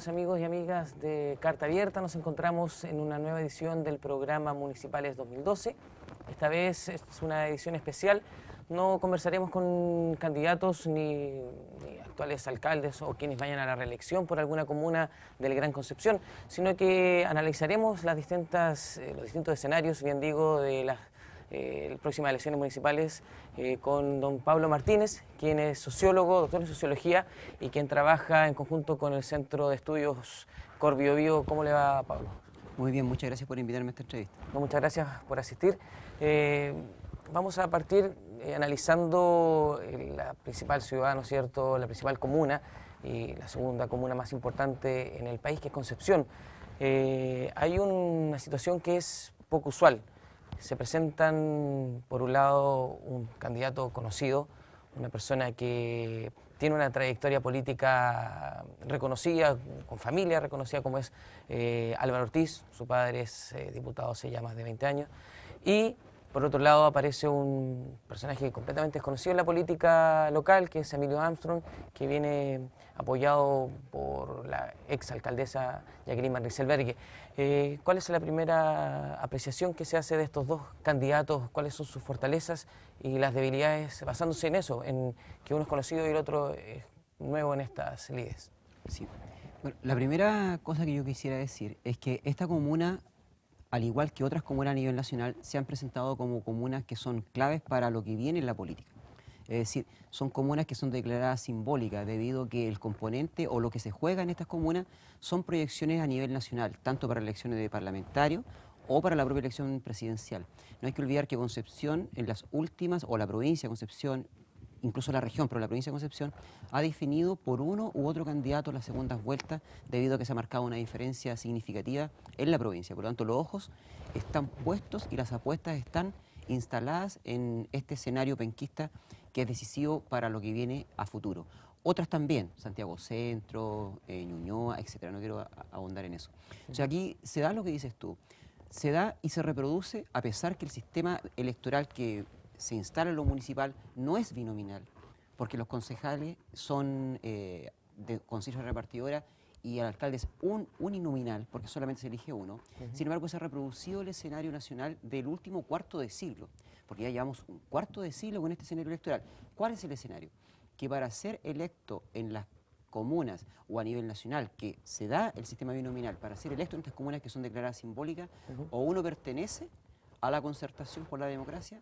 días, amigos y amigas de Carta Abierta. Nos encontramos en una nueva edición del programa Municipales 2012. Esta vez es una edición especial. No conversaremos con candidatos ni actuales alcaldes o quienes vayan a la reelección por alguna comuna del Gran Concepción, sino que analizaremos los distintos escenarios, bien digo, de las próximas elecciones municipales con don Pablo Martínez, quien es sociólogo, doctor en sociología y quien trabaja en conjunto con el Centro de Estudios Cor Biobío. ¿Cómo le va, Pablo? Muy bien, muchas gracias por invitarme a esta entrevista. No, muchas gracias por asistir. Vamos a partir analizando la principal ciudad, ¿no es cierto?, la principal comuna y la segunda comuna más importante en el país, que es Concepción. Hay una situación que es poco usual. Se presentan, por un lado, un candidato conocido, una persona que tiene una trayectoria política reconocida, con familia reconocida, como es Álvaro Ortiz. Su padre es diputado hace ya más de 20 años. Y, por otro lado, aparece un personaje completamente desconocido en la política local, que es Emilio Armstrong, que viene apoyado por la exalcaldesa Jacqueline Van Rysselberghe. ¿Cuál es la primera apreciación que se hace de estos dos candidatos? ¿Cuáles son sus fortalezas y las debilidades, basándose en eso, en que uno es conocido y el otro es nuevo en estas lides? Sí. Bueno, la primera cosa que yo quisiera decir es que esta comuna, al igual que otras comunas a nivel nacional, se han presentado como comunas que son claves para lo que viene en la política. Es decir, son comunas que son declaradas simbólicas debido a que el componente o lo que se juega en estas comunas son proyecciones a nivel nacional, tanto para elecciones de parlamentarios o para la propia elección presidencial. No hay que olvidar que Concepción, en las últimas, o la provincia de Concepción, incluso la región, pero la provincia de Concepción, ha definido por uno u otro candidato las segundas vueltas debido a que se ha marcado una diferencia significativa en la provincia. Por lo tanto, los ojos están puestos y las apuestas están instaladas en este escenario penquista que es decisivo para lo que viene a futuro. Otras también, Santiago Centro, Ñuñoa, etcétera. No quiero ahondar en eso. O sea, aquí se da lo que dices tú. Se da y se reproduce a pesar que el sistema electoral que se instala en lo municipal no es binominal, porque los concejales son de concejos de repartidora y el alcalde es uninominal, porque solamente se elige uno. Sin embargo, se ha reproducido el escenario nacional del último cuarto de siglo, porque ya llevamos un cuarto de siglo con este escenario electoral. ¿Cuál es el escenario? Que para ser electo en las comunas o a nivel nacional, que se da el sistema binominal, para ser electo en estas comunas que son declaradas simbólicas, o uno pertenece a la concertación por la democracia,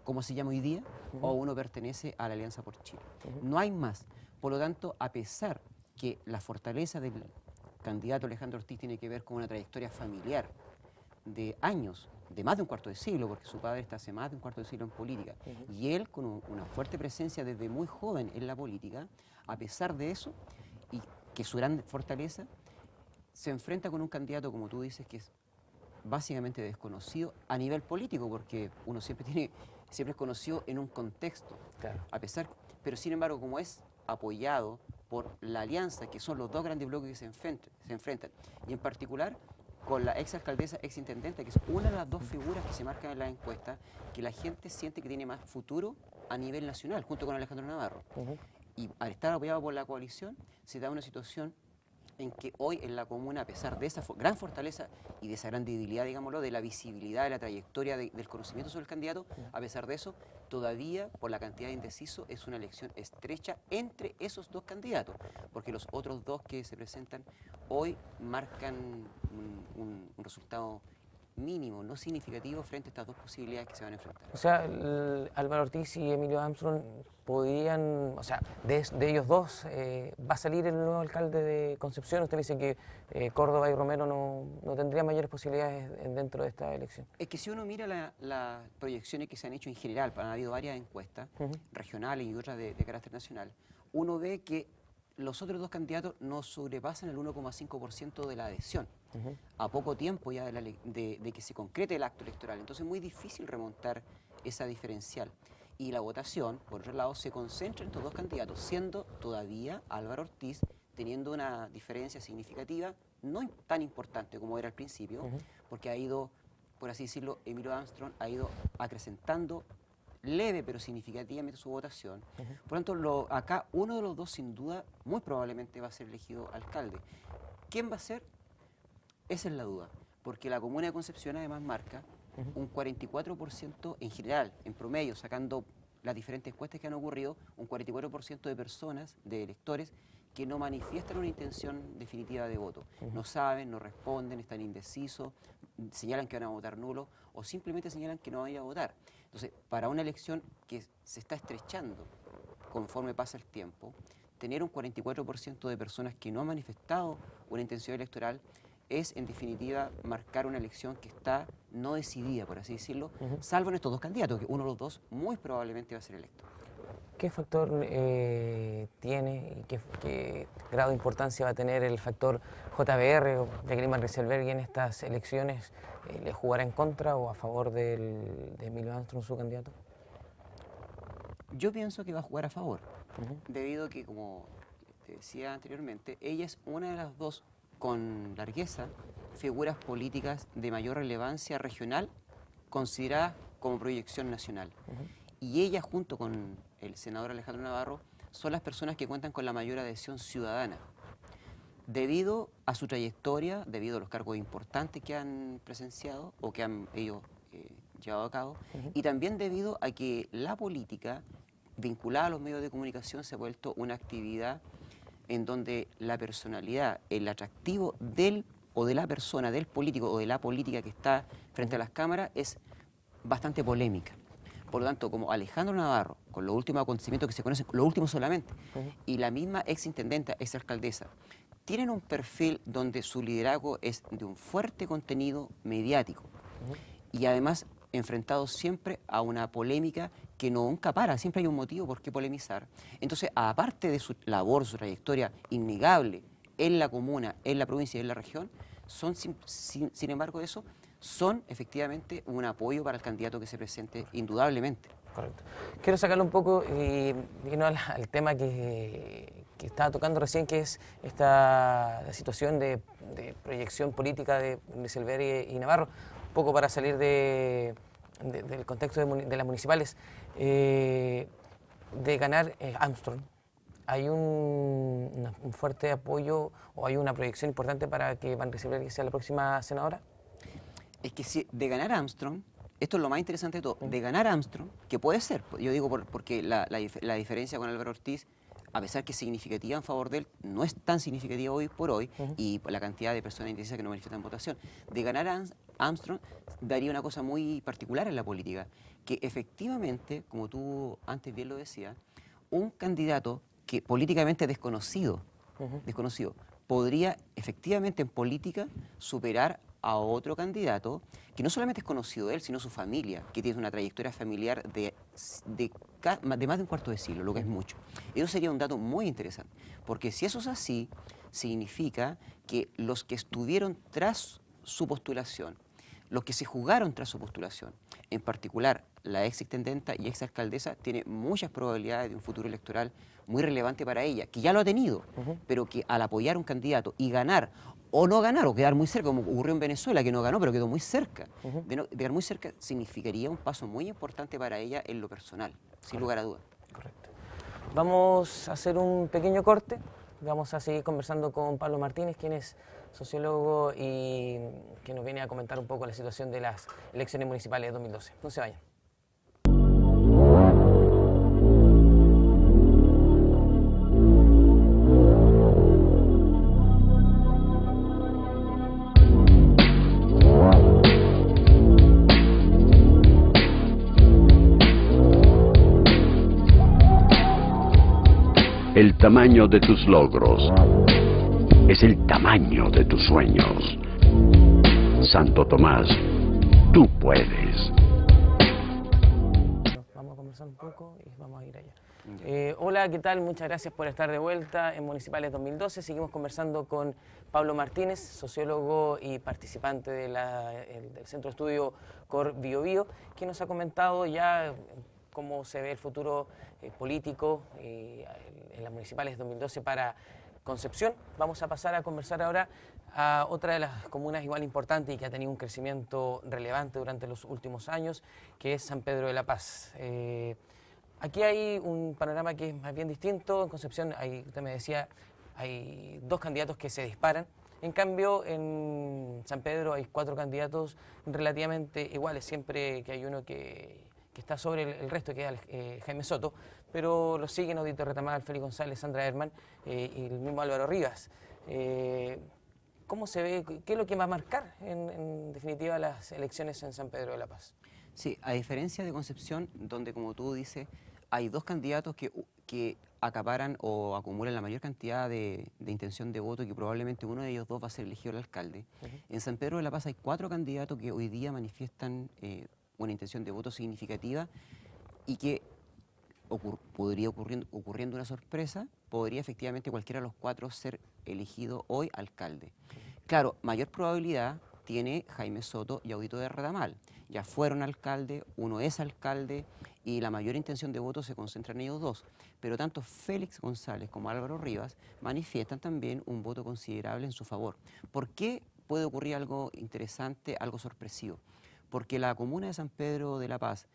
como se llama hoy día, o uno pertenece a la Alianza por Chile. No hay más. Por lo tanto, a pesar que la fortaleza del candidato Alejandro Ortiz tiene que ver con una trayectoria familiar de años, de más de un cuarto de siglo, porque su padre está hace más de un cuarto de siglo en política, y él con una fuerte presencia desde muy joven en la política, a pesar de eso, y que su gran fortaleza, se enfrenta con un candidato, como tú dices, que es básicamente desconocido a nivel político, porque uno siempre es conocido en un contexto, Claro. Pero sin embargo, como es apoyado por la alianza, que son los dos grandes bloques que se enfrentan, y en particular con la exalcaldesa, exintendente, que es una de las dos figuras que se marcan en la encuesta, que la gente siente que tiene más futuro a nivel nacional, junto con Alejandro Navarro. Y al estar apoyado por la coalición, se da una situación en que hoy en la comuna, a pesar de esa gran fortaleza y de esa gran debilidad, digámoslo, de la visibilidad, de la trayectoria, del conocimiento sobre el candidato, a pesar de eso, todavía, por la cantidad de indecisos, es una elección estrecha entre esos dos candidatos, porque los otros dos que se presentan hoy marcan un resultado mínimo, no significativo, frente a estas dos posibilidades que se van a enfrentar. O sea, Álvaro Ortiz y Emilio Armstrong podían, o sea, de ellos dos, va a salir el nuevo alcalde de Concepción. Usted dice que Córdoba y Romero no tendrían mayores posibilidades dentro de esta elección. Es que si uno mira las proyecciones que se han hecho en general, ha habido varias encuestas regionales y otras de carácter nacional, uno ve que los otros dos candidatos no sobrepasan el 1,5% de la adhesión, a poco tiempo ya de que se concrete el acto electoral. Entonces es muy difícil remontar esa diferencial. Y la votación, por otro lado, se concentra en estos dos candidatos, siendo todavía Álvaro Ortiz teniendo una diferencia significativa, no tan importante como era al principio, porque ha ido, por así decirlo, Emilio Armstrong ha ido acrecentando leve pero significativamente su votación. Por lo tanto, acá uno de los dos sin duda, muy probablemente va a ser elegido alcalde. ¿Quién va a ser? Esa es la duda, porque la comuna de Concepción además marca un 44% en general, en promedio, sacando las diferentes encuestas que han ocurrido, un 44% de personas, de electores, que no manifiestan una intención definitiva de voto. No saben, no responden, están indecisos, señalan que van a votar nulo o simplemente señalan que no van a ir a votar. Entonces, para una elección que se está estrechando conforme pasa el tiempo, tener un 44% de personas que no han manifestado una intención electoral es, en definitiva, marcar una elección que está no decidida, por así decirlo, salvo en estos dos candidatos, que uno de los dos muy probablemente va a ser electo. ¿Qué factor tiene y qué grado de importancia va a tener el factor JBR o Jacqueline Van Rysselberghe en estas elecciones? ¿Le jugará en contra o a favor de Emilio Armstrong, su candidato? Yo pienso que va a jugar a favor, debido a que, como te decía anteriormente, ella es una de las dos, con largueza, figuras políticas de mayor relevancia regional consideradas como proyección nacional. Y ella, junto con el senador Alejandro Navarro, son las personas que cuentan con la mayor adhesión ciudadana. Debido a su trayectoria, debido a los cargos importantes que han presenciado o que han ellos llevado a cabo, y también debido a que la política vinculada a los medios de comunicación se ha vuelto una actividad en donde la personalidad, el atractivo del o de la persona, del político o de la política que está frente a las cámaras es bastante polémica. Por lo tanto, como Alejandro Navarro, con los últimos acontecimientos que se conocen, los últimos solamente, y la misma exintendenta, exalcaldesa, tienen un perfil donde su liderazgo es de un fuerte contenido mediático y además enfrentado siempre a una polémica que nunca para, siempre hay un motivo por qué polemizar. Entonces, aparte de su labor, su trayectoria innegable en la comuna, en la provincia y en la región, son, sin embargo, eso, son efectivamente un apoyo para el candidato que se presente, indudablemente. Correcto. Quiero sacarlo un poco y irnos al tema que estaba tocando recién, que es la situación de proyección política de Rysselberghe y Navarro, un poco para salir del contexto de las municipales. De ganar Armstrong, ¿hay un fuerte apoyo o hay una proyección importante para que Van Rysselberghe sea la próxima senadora? Es que si de ganar Armstrong, esto es lo más interesante de todo, de ganar Armstrong, que puede ser, yo digo porque la diferencia con Álvaro Ortiz, a pesar que es significativa en favor de él, no es tan significativa hoy por hoy, y por la cantidad de personas indecisas que no manifiestan votación. De ganar Armstrong daría una cosa muy particular en la política, que efectivamente, como tú antes bien lo decías, un candidato que políticamente desconocido, podría efectivamente en política superar a otro candidato que no solamente es conocido de él, sino su familia, que tiene una trayectoria familiar de más de un cuarto de siglo, lo que es mucho. Eso sería un dato muy interesante, porque si eso es así, significa que los que estuvieron tras su postulación, los que se jugaron tras su postulación, en particular la exintendenta y exalcaldesa, tiene muchas probabilidades de un futuro electoral muy relevante para ella, que ya lo ha tenido, pero que al apoyar a un candidato y ganar o no ganar, o quedar muy cerca, como ocurrió en Venezuela, que no ganó, pero quedó muy cerca. De quedar muy cerca significaría un paso muy importante para ella en lo personal, sin lugar a dudas. Correcto. Vamos a hacer un pequeño corte, vamos a seguir conversando con Pablo Martínez, quien es sociólogo y que nos viene a comentar un poco la situación de las elecciones municipales de 2012. No se vayan. El tamaño de tus logros es el tamaño de tus sueños. Santo Tomás, tú puedes. Vamos a conversar un poco y vamos a ir allá. Hola, ¿qué tal? Muchas gracias por estar de vuelta en Municipales 2012. Seguimos conversando con Pablo Martínez, sociólogo y participante del Centro de Estudio Cor Bio Bio, que nos ha comentado ya cómo se ve el futuro político en las municipales 2012 para Concepción. Vamos a pasar a conversar ahora a otra de las comunas igual importante y que ha tenido un crecimiento relevante durante los últimos años, que es San Pedro de la Paz. Aquí hay un panorama que es más bien distinto. En Concepción, usted me decía, hay 2 candidatos que se disparan. En cambio, en San Pedro hay 4 candidatos relativamente iguales, siempre que hay uno que está sobre el resto, que es Jaime Soto, pero lo siguen Audito Retamal, Félix González, Sandra Herman y el mismo Álvaro Rivas. ¿Cómo se ve? ¿Qué es lo que va a marcar en definitiva las elecciones en San Pedro de la Paz? Sí, a diferencia de Concepción, donde como tú dices, hay 2 candidatos que acaparan o acumulan la mayor cantidad de intención de voto y que probablemente uno de ellos 2 va a ser elegido el alcalde. En San Pedro de la Paz hay 4 candidatos que hoy día manifiestan una intención de voto significativa y que podría ocurriendo una sorpresa, podría efectivamente cualquiera de los 4 ser elegido hoy alcalde. Claro, mayor probabilidad tiene Jaime Soto y Audito de Retamal. Ya fueron alcalde, uno es alcalde y la mayor intención de voto se concentra en ellos 2. Pero tanto Félix González como Álvaro Rivas manifiestan también un voto considerable en su favor. ¿Por qué puede ocurrir algo interesante, algo sorpresivo? Porque la comuna de San Pedro de la Paz,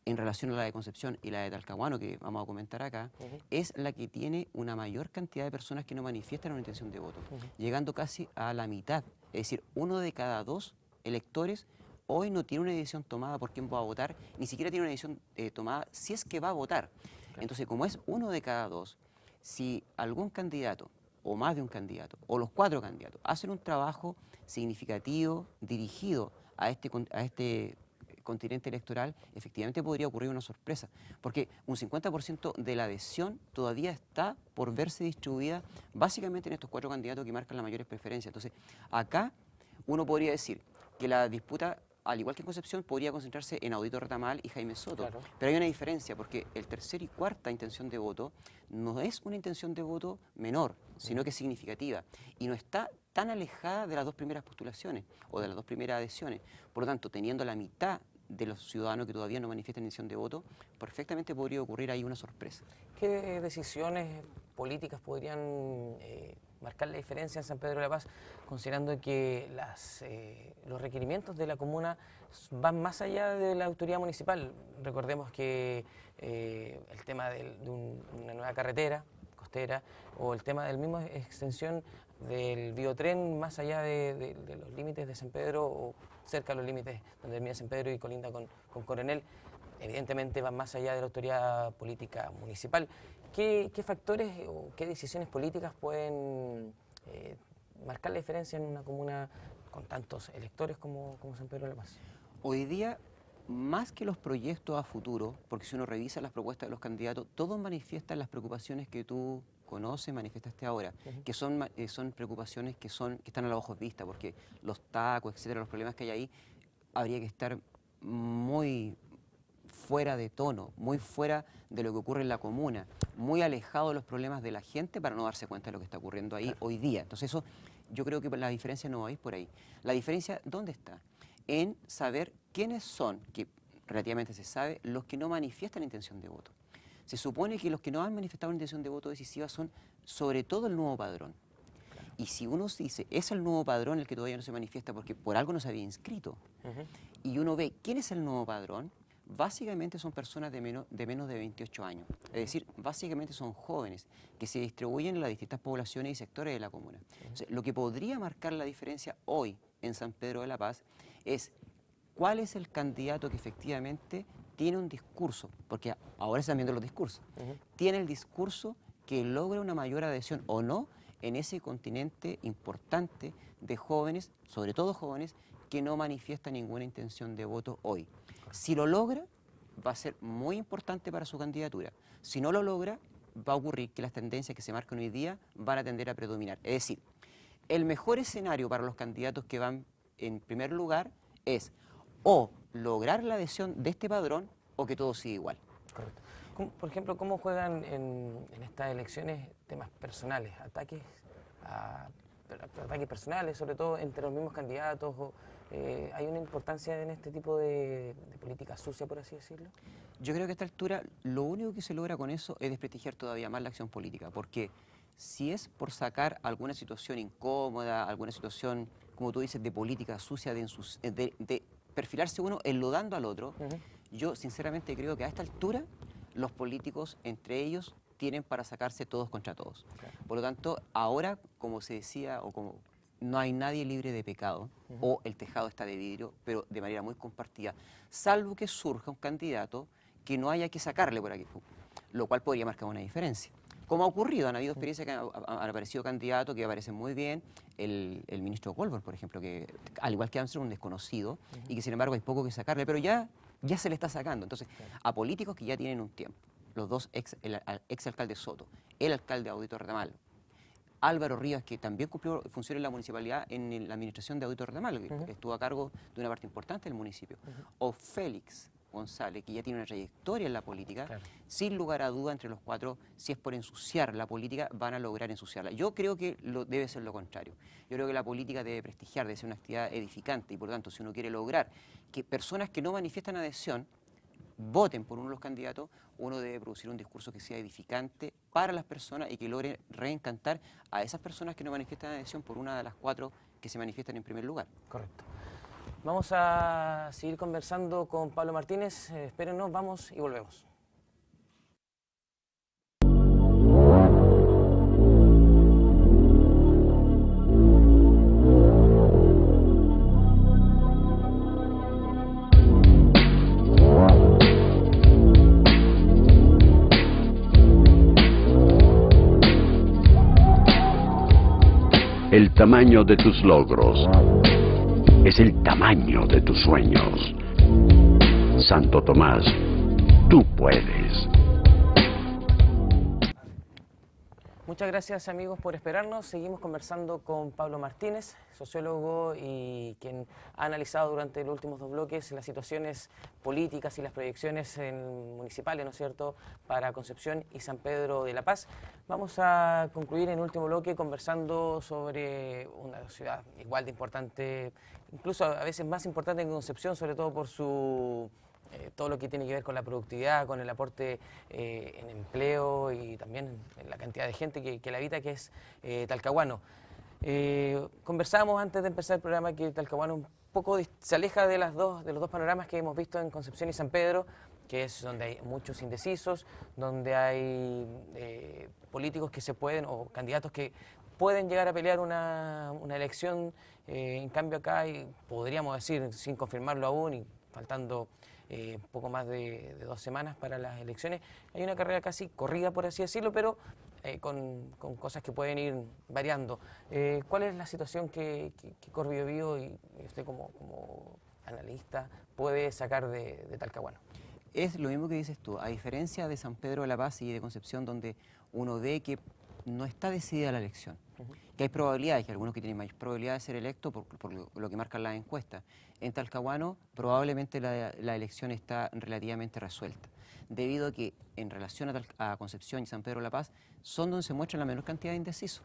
en relación a la de Concepción y la de Talcahuano, que vamos a comentar acá, es la que tiene una mayor cantidad de personas que no manifiestan una intención de voto, llegando casi a la mitad. Es decir, 1 de cada 2 electores hoy no tiene una decisión tomada por quién va a votar, ni siquiera tiene una decisión tomada si es que va a votar. Entonces, como es 1 de cada 2, si algún candidato, o más de un candidato, o los 4 candidatos, hacen un trabajo significativo, dirigido a este continente electoral, efectivamente podría ocurrir una sorpresa, porque un 50% de la adhesión todavía está por verse distribuida básicamente en estos 4 candidatos que marcan las mayores preferencias. Entonces, acá uno podría decir que la disputa, al igual que en Concepción, podría concentrarse en Audito Retamal y Jaime Soto. Claro. Pero hay una diferencia, porque el tercer y cuarta intención de voto no es una intención de voto menor, sino que es significativa, y no está tan alejada de las 2 primeras postulaciones o de las 2 primeras adhesiones. Por lo tanto, teniendo la mitad de los ciudadanos que todavía no manifiestan intención de voto, perfectamente podría ocurrir ahí una sorpresa. ¿Qué decisiones políticas podrían marcar la diferencia en San Pedro de la Paz, considerando que los requerimientos de la comuna van más allá de la autoridad municipal? Recordemos que el tema de una nueva carretera costera o el tema del mismo extensión del biotren más allá de los límites de San Pedro o cerca de los límites donde termina San Pedro y colinda con Coronel, evidentemente van más allá de la autoridad política municipal. ¿Qué factores o qué decisiones políticas pueden marcar la diferencia en una comuna con tantos electores como San Pedro de la Paz? Hoy día, más que los proyectos a futuro, porque si uno revisa las propuestas de los candidatos, todos manifiestan las preocupaciones que tú conoces, manifestaste ahora, que son preocupaciones que están a los ojos vistas, porque los tacos, etcétera, los problemas que hay ahí, habría que estar muy fuera de tono, muy fuera de lo que ocurre en la comuna, muy alejado de los problemas de la gente para no darse cuenta de lo que está ocurriendo ahí hoy día. Entonces eso, yo creo que la diferencia no va a ir por ahí. La diferencia, ¿dónde está? En saber quiénes son, que relativamente se sabe, los que no manifiestan intención de voto. Se supone que los que no han manifestado una intención de voto decisiva son sobre todo el nuevo padrón. Claro. Y si uno dice, es el nuevo padrón el que todavía no se manifiesta porque por algo no se había inscrito, y uno ve quién es el nuevo padrón, básicamente son personas de menos de 28 años. Es decir, básicamente son jóvenes que se distribuyen en las distintas poblaciones y sectores de la comuna. O sea, lo que podría marcar la diferencia hoy en San Pedro de la Paz es cuál es el candidato que efectivamente tiene un discurso, porque ahora se están viendo los discursos, tiene el discurso que logra una mayor adhesión o no en ese continente importante de jóvenes, sobre todo jóvenes, que no manifiestan ninguna intención de voto hoy. Si lo logra, va a ser muy importante para su candidatura. Si no lo logra, va a ocurrir que las tendencias que se marcan hoy día van a tender a predominar. Es decir, el mejor escenario para los candidatos que van en primer lugar es o lograr la adhesión de este padrón o que todo siga igual. Correcto. Por ejemplo, ¿cómo juegan en estas elecciones temas personales, ataques personales, sobre todo entre los mismos candidatos? ¿Hay una importancia en este tipo de política sucia, por así decirlo? Yo creo que a esta altura lo único que se logra con eso es desprestigiar todavía más la acción política, porque si es por sacar alguna situación incómoda, alguna situación, como tú dices, de política sucia, de perfilarse uno enlodando al otro, yo sinceramente creo que a esta altura los políticos entre ellos tienen para sacarse todos contra todos. Por lo tanto, ahora, como se decía, o como no hay nadie libre de pecado, o el tejado está de vidrio, pero de manera muy compartida, salvo que surja un candidato que no haya que sacarle por aquí, lo cual podría marcar una diferencia. Como ha ocurrido, han habido experiencias que han aparecido candidatos que aparecen muy bien, el ministro Colbert, por ejemplo, que al igual que Amsterdam, un desconocido, y que sin embargo hay poco que sacarle, pero ya se le está sacando. Entonces, a políticos que ya tienen un tiempo, los dos el exalcalde Soto, el alcalde de Audito Retamal, Álvaro Rivas, que también cumplió funciones en la municipalidad en la administración de Audito Retamal, que estuvo a cargo de una parte importante del municipio, o Félix González, que ya tiene una trayectoria en la política, sin lugar a duda entre los cuatro, si es por ensuciar la política, van a lograr ensuciarla. Yo creo que debe ser lo contrario. Yo creo que la política debe prestigiar, debe ser una actividad edificante y por lo tanto, si uno quiere lograr que personas que no manifiestan adhesión voten por uno de los candidatos, uno debe producir un discurso que sea edificante para las personas y que logre reencantar a esas personas que no manifiestan adhesión por una de las cuatro que se manifiestan en primer lugar. Correcto. Vamos a seguir conversando con Pablo Martínez. Espérenos, vamos y volvemos. El tamaño de tus logros es el tamaño de tus sueños. Santo Tomás, tú puedes. Muchas gracias amigos por esperarnos. Seguimos conversando con Pablo Martínez, sociólogo y quien ha analizado durante los últimos dos bloques las situaciones políticas y las proyecciones municipales, ¿no es cierto?, para Concepción y San Pedro de la Paz. Vamos a concluir en el último bloque conversando sobre una ciudad igual de importante, incluso a veces más importante que Concepción, sobre todo por su todo lo que tiene que ver con la productividad, con el aporte en empleo y también en la cantidad de gente que la habita, que es Talcahuano. Conversábamos antes de empezar el programa que Talcahuano un poco se aleja de los dos panoramas que hemos visto en Concepción y San Pedro, que es donde hay muchos indecisos, donde hay políticos que se pueden, o candidatos que pueden llegar a pelear una elección. En cambio acá, podríamos decir, sin confirmarlo aún y faltando poco más de 2 semanas para las elecciones, hay una carrera casi corrida, por así decirlo, pero con cosas que pueden ir variando. ¿Cuál es la situación que Cor Biobío y usted como analista puede sacar de Talcahuano? Es lo mismo que dices tú, a diferencia de San Pedro de la Paz y de Concepción, donde uno ve que no está decidida la elección, que hay probabilidades, que algunos que tienen mayor probabilidad de ser electos por lo que marcan las encuestas. En Talcahuano probablemente la elección está relativamente resuelta, debido a que en relación a Concepción y San Pedro de la Paz son donde se muestra la menor cantidad de indecisos,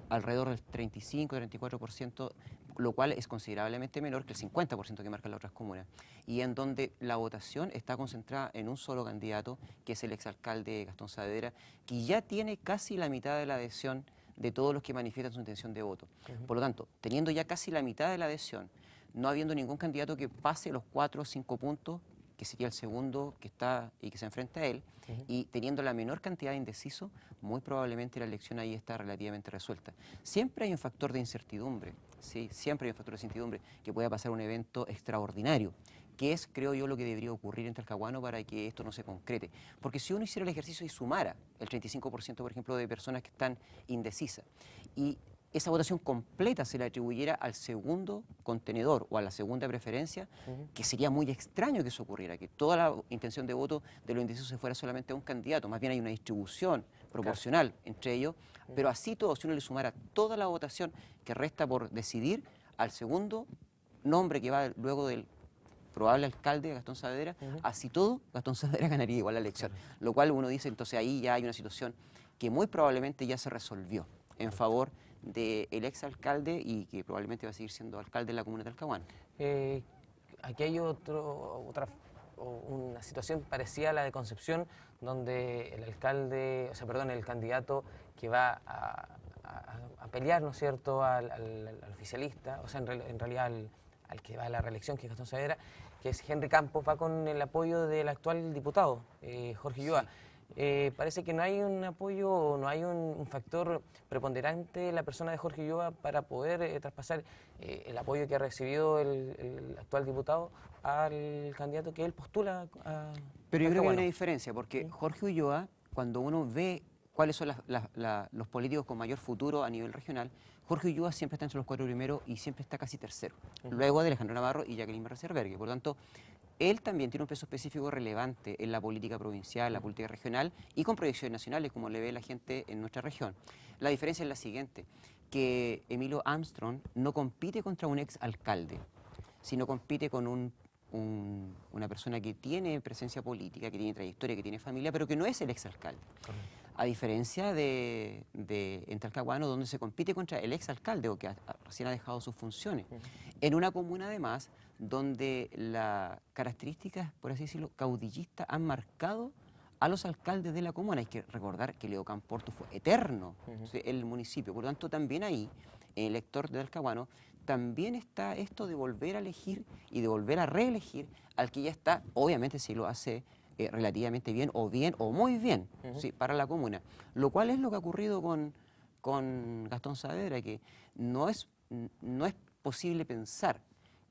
alrededor del 35-34%, lo cual es considerablemente menor que el 50% que marcan las otras comunas, y en donde la votación está concentrada en un solo candidato, que es el exalcalde Gastón Saavedra, que ya tiene casi la mitad de la adhesión de todos los que manifiestan su intención de voto. Por lo tanto, teniendo ya casi la mitad de la adhesión, no habiendo ningún candidato que pase los 4 o 5 puntos, que sería el segundo que está y que se enfrenta a él, y teniendo la menor cantidad de indecisos, muy probablemente la elección ahí está relativamente resuelta. Siempre hay un factor de incertidumbre, ¿sí? Siempre hay un factor de incertidumbre, que pueda pasar un evento extraordinario, que es, creo yo, lo que debería ocurrir en Talcahuano para que esto no se concrete. Porque si uno hiciera el ejercicio y sumara el 35%, por ejemplo, de personas que están indecisas, y esa votación completa se le atribuyera al segundo contenedor o a la segunda preferencia, que sería muy extraño que eso ocurriera, que toda la intención de voto de los indecisos se fuera solamente a un candidato, más bien hay una distribución proporcional entre ellos, pero así todo, si uno le sumara toda la votación que resta por decidir al segundo nombre que va luego del probable alcalde Gastón Saavedra, así todo, Gastón Saavedra ganaría igual la elección, lo cual uno dice, entonces ahí ya hay una situación que muy probablemente ya se resolvió en favor del exalcalde y que probablemente va a seguir siendo alcalde de la comuna de Talcahuano. Aquí hay otra una situación parecida a la de Concepción, donde el candidato que va a pelear, ¿no es cierto?, al oficialista, o sea, en realidad al que va a la reelección, que es Gastón Saavedra, que es Henry Campos, va con el apoyo del actual diputado, Jorge Ulloa. Sí. Parece que no hay un apoyo, no hay un factor preponderante en la persona de Jorge Ulloa para poder traspasar el apoyo que ha recibido el actual diputado al candidato que él postula a... Pero yo creo que hay una diferencia, porque Jorge Ulloa, cuando uno ve cuáles son los políticos con mayor futuro a nivel regional, Jorge Ulloa siempre está entre los 4 primeros y siempre está casi tercero, luego de Alejandro Navarro y Jacqueline Becerbergue. Por lo tanto, él también tiene un peso específico relevante en la política provincial, la política regional y con proyecciones nacionales, como le ve la gente en nuestra región. La diferencia es la siguiente, que Emilio Armstrong no compite contra un ex alcalde, sino compite con una persona que tiene presencia política, que tiene trayectoria, que tiene familia, pero que no es el ex alcalde. A diferencia en Talcahuano, donde se compite contra el exalcalde o que recién ha dejado sus funciones. En una comuna, además, donde las características, por así decirlo, caudillistas han marcado a los alcaldes de la comuna. Hay que recordar que Leo Camporto fue eterno en el municipio. Por lo tanto, también ahí, el elector de Talcahuano, también está esto de volver a elegir y de volver a reelegir al que ya está, obviamente si lo hace relativamente bien o muy bien ¿sí? para la comuna. Lo cual es lo que ha ocurrido con Gastón Saavedra, que no es posible pensar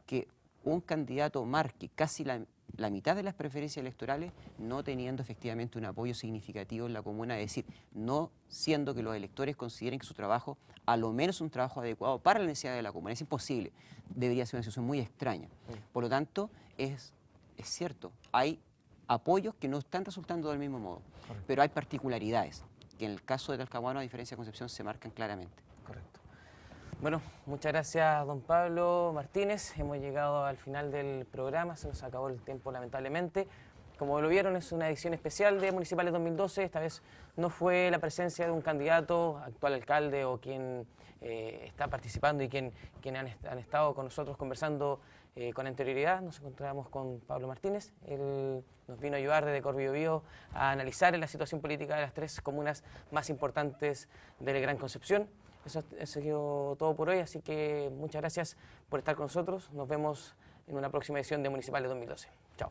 que un candidato marque casi la mitad de las preferencias electorales no teniendo efectivamente un apoyo significativo en la comuna, es decir, no siendo que los electores consideren que su trabajo, a lo menos un trabajo adecuado para la necesidad de la comuna. Es imposible, debería ser una situación muy extraña. Por lo tanto, es cierto, hay apoyos que no están resultando del mismo modo, pero hay particularidades que en el caso de Talcahuano, a diferencia de Concepción, se marcan claramente. Correcto. Bueno, muchas gracias, don Pablo Martínez. Hemos llegado al final del programa, se nos acabó el tiempo lamentablemente. Como lo vieron, es una edición especial de Municipales 2012. Esta vez no fue la presencia de un candidato, actual alcalde o quien está participando y quien han estado con nosotros conversando con anterioridad. Nos encontramos con Pablo Martínez. Él nos vino a ayudar desde Cor Biobío a analizar la situación política de las 3 comunas más importantes de la Gran Concepción. Eso ha sido todo por hoy, así que muchas gracias por estar con nosotros. Nos vemos en una próxima edición de Municipales 2012. Chao.